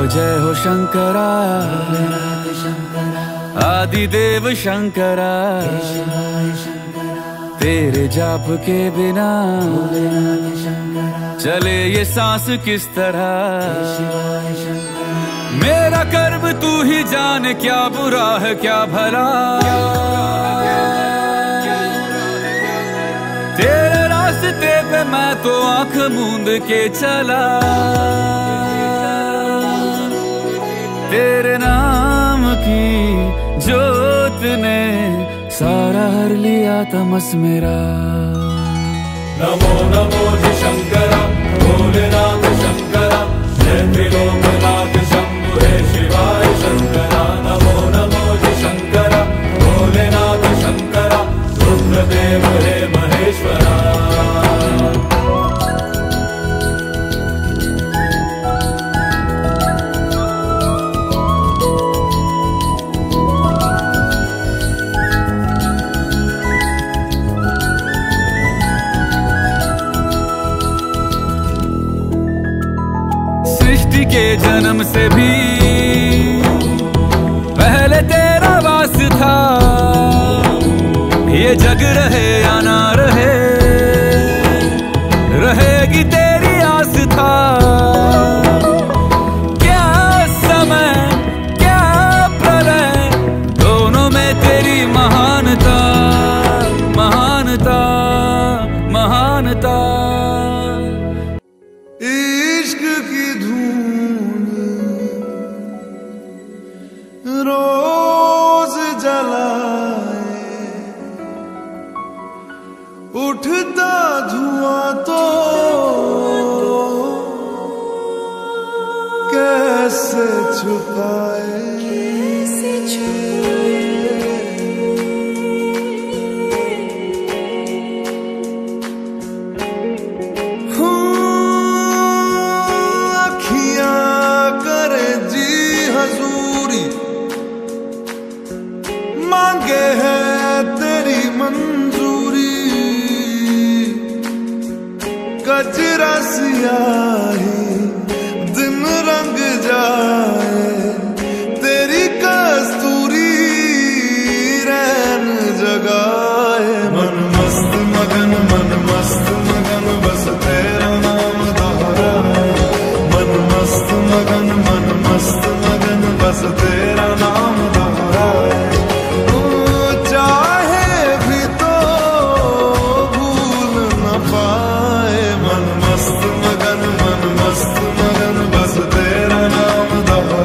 जय हो शंकरा, आदिदेव शंकरा। तेरे जाप के बिना चले ये सांस किस तरह। मेरा कर्म तू ही जाने, क्या बुरा है क्या भला। तेरे रास्ते पे मैं तो आंख मूंद के चला। तेरे नाम की जोत ने सारा हर लिया तमस मेरा। नमो नमो जी शंकरा, भोलेनाथ शंकरा, जय त्रिलोकनाथ शंभु हे शिवाय शंकरा। नमो नमो जी शंकरा, भोलेनाथ शंकरा, रुद्रदेव हे महेश्वरा। सृष्टि के जन्म से भी पहले तेरा वास था। ये जग रहे या ना रहे, रहेगी तेरी आस था। क्या समय क्या प्रलय, दोनों में तेरी महानता महानता महानता। इश्क की धून रोज जलाए, उठता धुआं तो कैसे छुपाए। मांगे है तेरी मंजूरी, कचरा सियाही दिन रंग जाए। तेरी कस्तूरी रैन जगाए। मन मस्त मगन बस तेरा नाम दोहराए। मन मस्त मगन बस तेरा नाम दोहराए। मन मस्त मगन बस तेरा नाम दोहराए।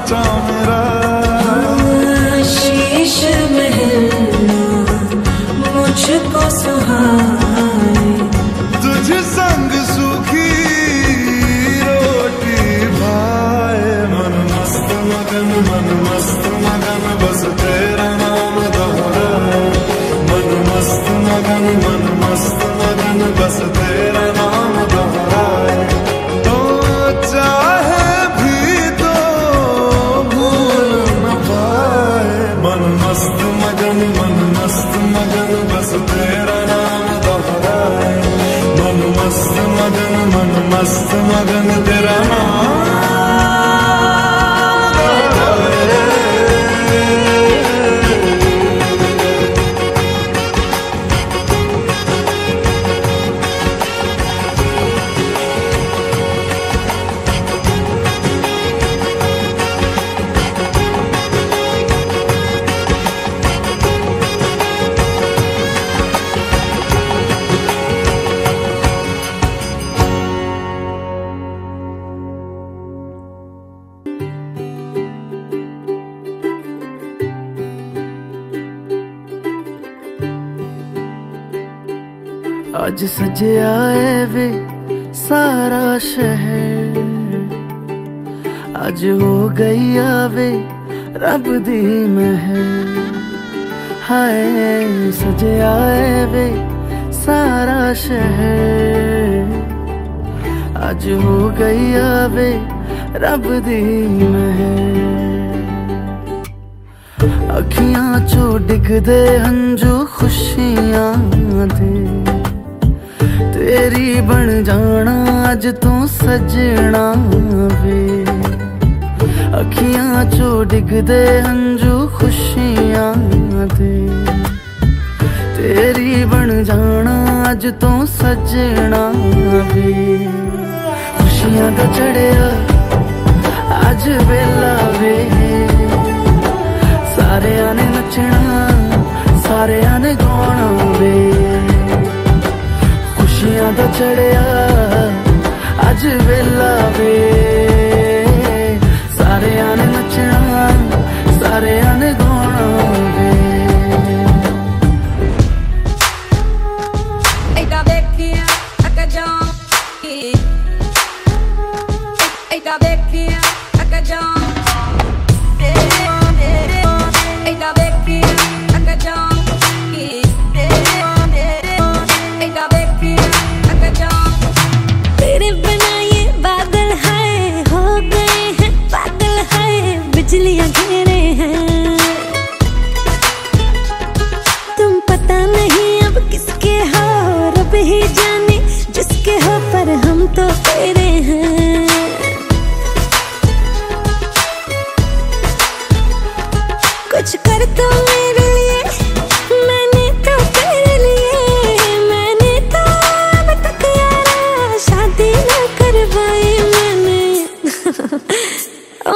ढांचा मेरा। शीश महल मुझको सुहाए, तुझ संग सूखी रोटी भाए। मन मस्त मगन बस तेरा नाम दोहराए। मन मस्त मगन बस तेरा नाम दोहराए। तो चाहे भी तो भूल न पाए। मन मस्त मगन बस तेरा नाम दोहराए। मन मस्त मगन तेरा नाम आज सजया है वे सारा शहर, आज हो गई आवे रब दी महर। हाय सजया है वे सारा शहर, आज हो गई आवे रब दी महर। अखियां चो डिगदे हंजू खुशियां दे, तेरी बन जाना अज तू सजना वे। अखियां चो डिगदे हंजू खुशियां दे, तेरी बन जाना अज तू सजना वे। खुशियां दा चढ़िया अज वेला वे, सारेयां ने नचना सारेयां ने गाना वे। खुशियां दा चढ़िया अज वेला वे, सारेयां ने नचना सारेयां ने गाना वे। एदा vecchia a cagione, eita vecchia a cagione, eita vecchia a cagione, eita vecchia a cagione। तेरे बिना ये बादल है हो गए हैं पागल है, बिजलियां घेरे हैं। तुम पता नहीं अब किसके हो, रब ही जाने जिसके हो, पर हम तो तेरे हैं। कुछ कर तो मेरे लिए, मैंने तो तेरे लिए। मैंने तो अब तक यारा शादी न करवाई मैंने। ओ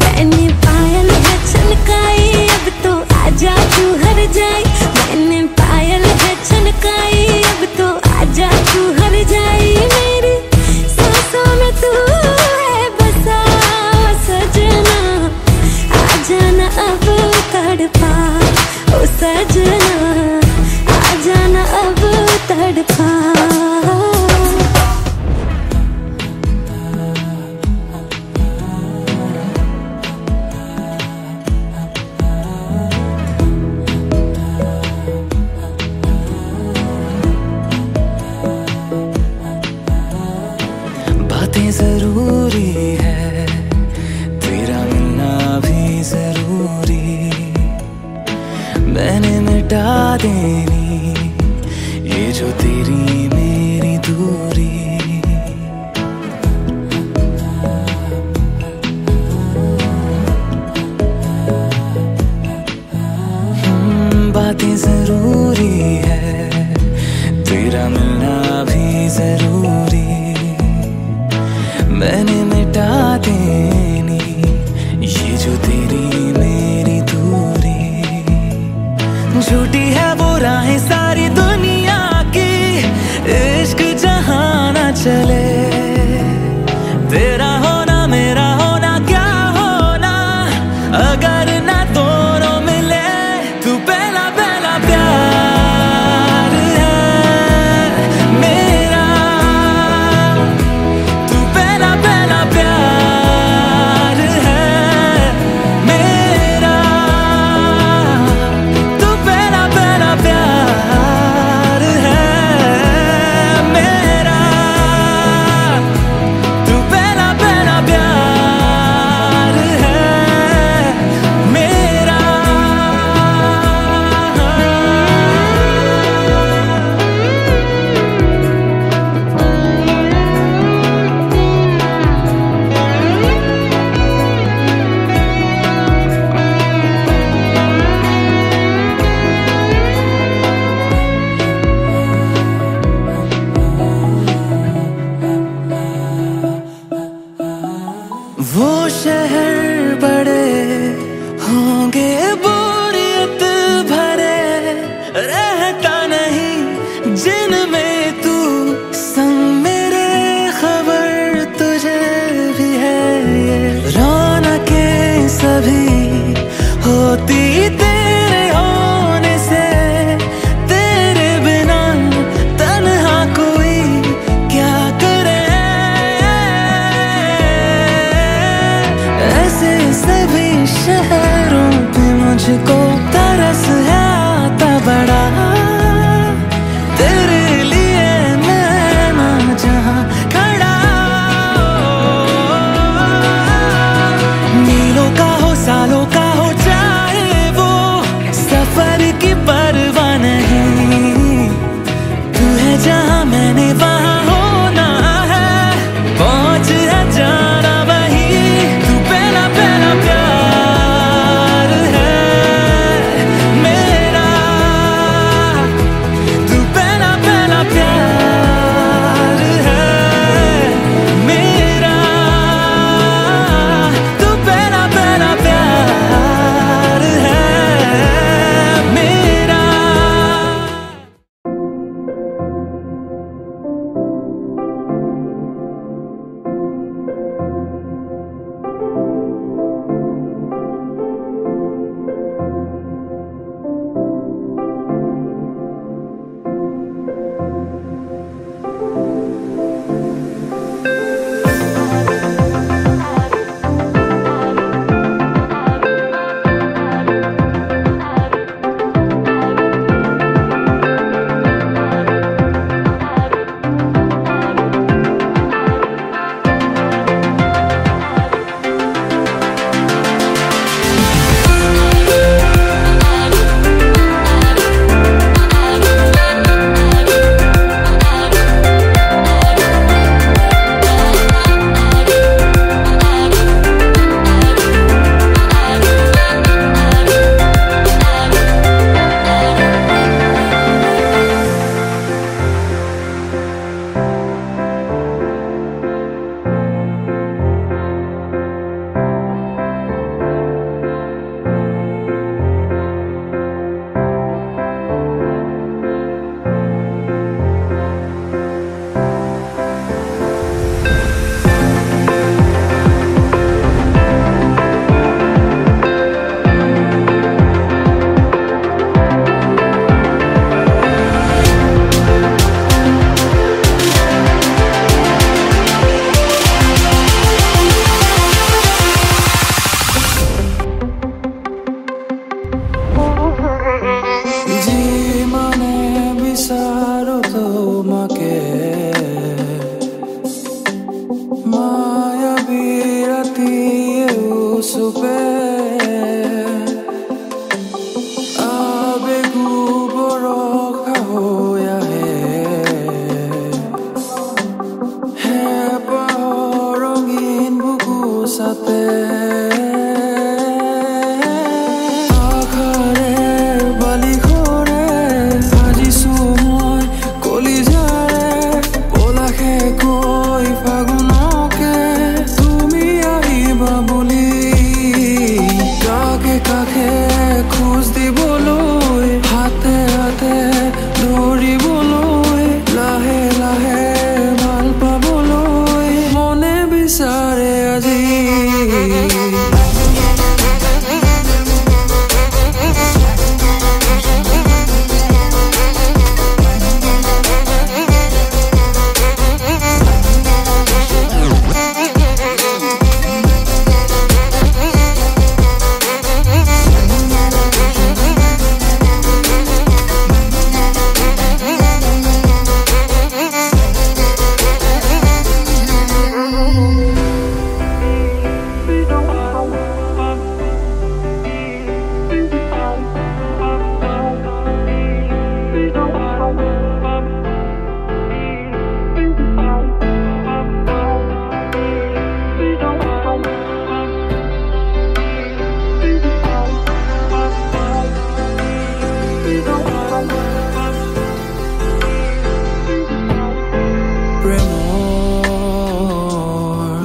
मैंने पायल है छनकाई, अब तो आजा तू हर जाई। मैंने पायल है छनकाई, अब तो आजा तू हर जाई। मेरी सांसों में तू है बसा सजना, आजा ना अब तड़पा ओ सजना, आजा ना अब तड़पा। बातें जरूरी है, तेरा मिलना भी जरूरी। मैंने मिटा देनी ये जो तेरी मेरी दूरी। बातें जरूरी है, तेरा मिलना भी जरूरी। मैंने मिटा देनी ये जो तेरी मेरी दूरी। झूठी है वो राहें सारी दुनिया की, इश्क जहां ना चले। तेरा होना मेरा वो शहर बड़े होंगे बोरियत भरे, रहता नहीं जिनमें तू संग मेरे, खबर तुझे भी है ये रौनकें सभी होती तेरे होने से, तेरे बिना तन्हा कोई क्या करे। ऐसे सभी शहरों पे मुझको तरस है आता बड़ा, तेरे लिए मैं ना जहाँ खड़ा। मीलों का हो सालों का हो चाहे वो, सफर की परवाह नहीं, तू है जहाँ मैंने वहाँ होना है, पहुँच है जाना वही। तू पहला पहला प्यार है मेरा, तू पहला पहला प्यार है मेरा, तू पहला पहला प्यार है मेरा।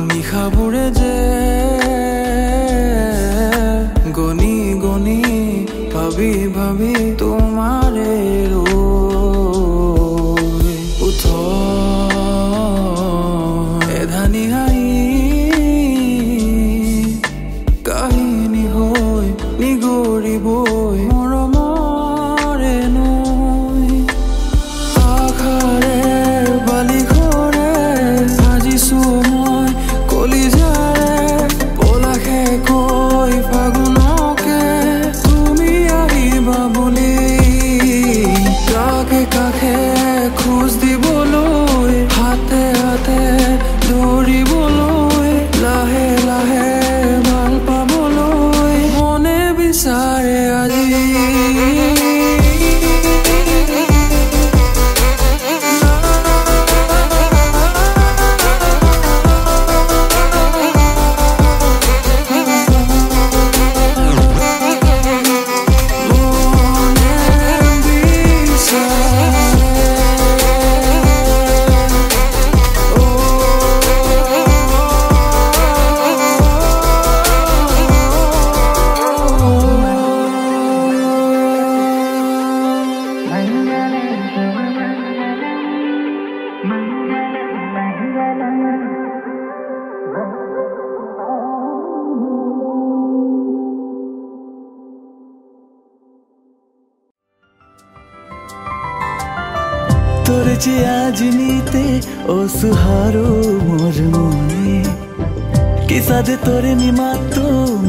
নিশাবোৰে যে ভাবি ভাবি তোমারে উঠ এধানি হাই কাহিনী হৈ নিগৰিবই মৰমৰে নৈ আখাৰে বালি ঘৰে সাজিছো মই কলিজাৰে পলাশে কৈ ফাগুনকে তুমি আহিবা বুলি কাষে কাষে খোজ দিবলৈ হাতে হাতে ধৰিবলৈ লাহে লাহে ভাল পাবলৈ মনে বিচাৰে আজি তোর যে আজ নিতে ও সুহারো মোর মনে কিসাদে তোরে নিমাত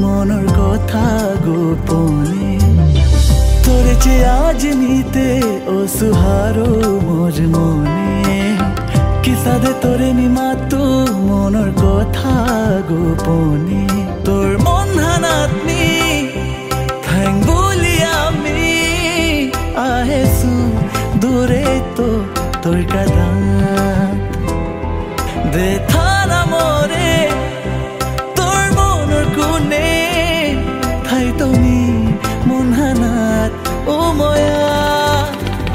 মনৰ কথা গোপনে তোর যে আজ নিতে ও সুহারো মোর মনে কিসাদে তোরে নিমাত মনৰ কথা গোপনে তোর মন হানাতনি থাং বলি আমি আহেছো দূরে তো তোর কাদা দে থানা মরে তোর মনৰ কোনে ঠাই তুমি মন হানাত ও ময়া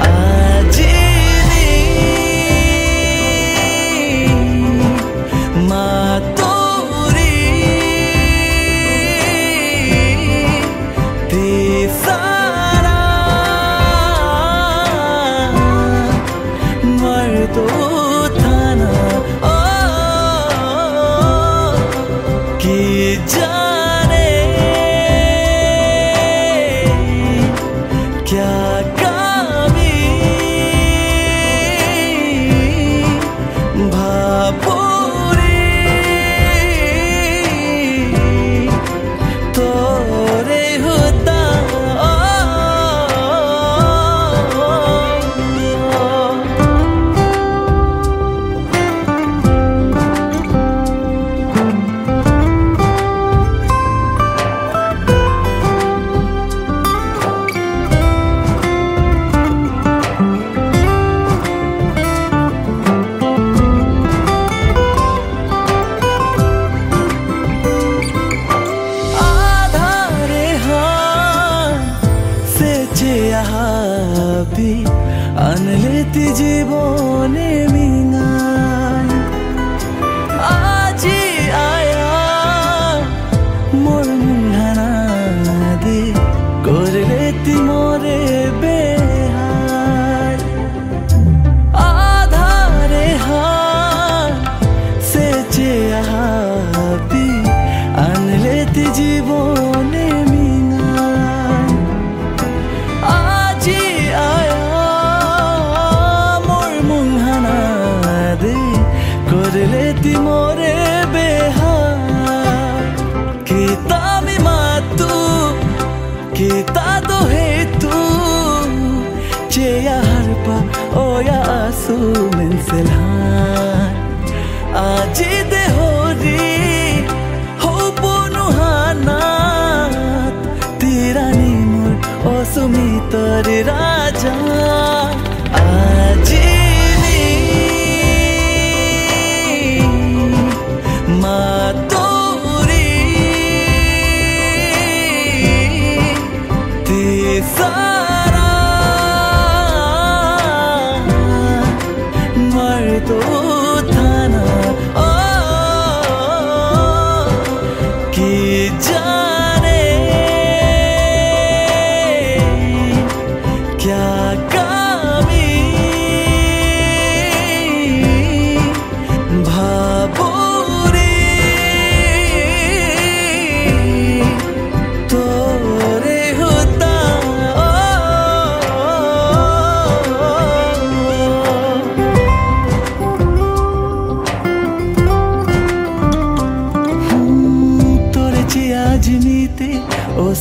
আজি মাতৰি तो थाना कि जाने क्या कमी भापुरी तोरे होता আনলেতি জীবনে মিঙাই আজি আয়া মোর মুহানা দে করলেতি মোরে বেহার আধারে হার সেচে আহাবি আনলেতি জীবনে মিঙাই আজি আয়া করলেতি মোরে বেহার kita mi matu kita do hetu cheya harpa oya asu menselhan aji de hori ho punuhanat tirani mur osumitor raja aji মাতৰি তিসাৰা মাৰ তো থানা কি জানে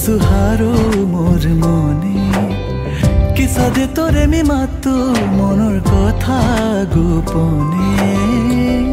सुहारो मोर मने किसा दे तोरे मी मातो मनर कथा गोपने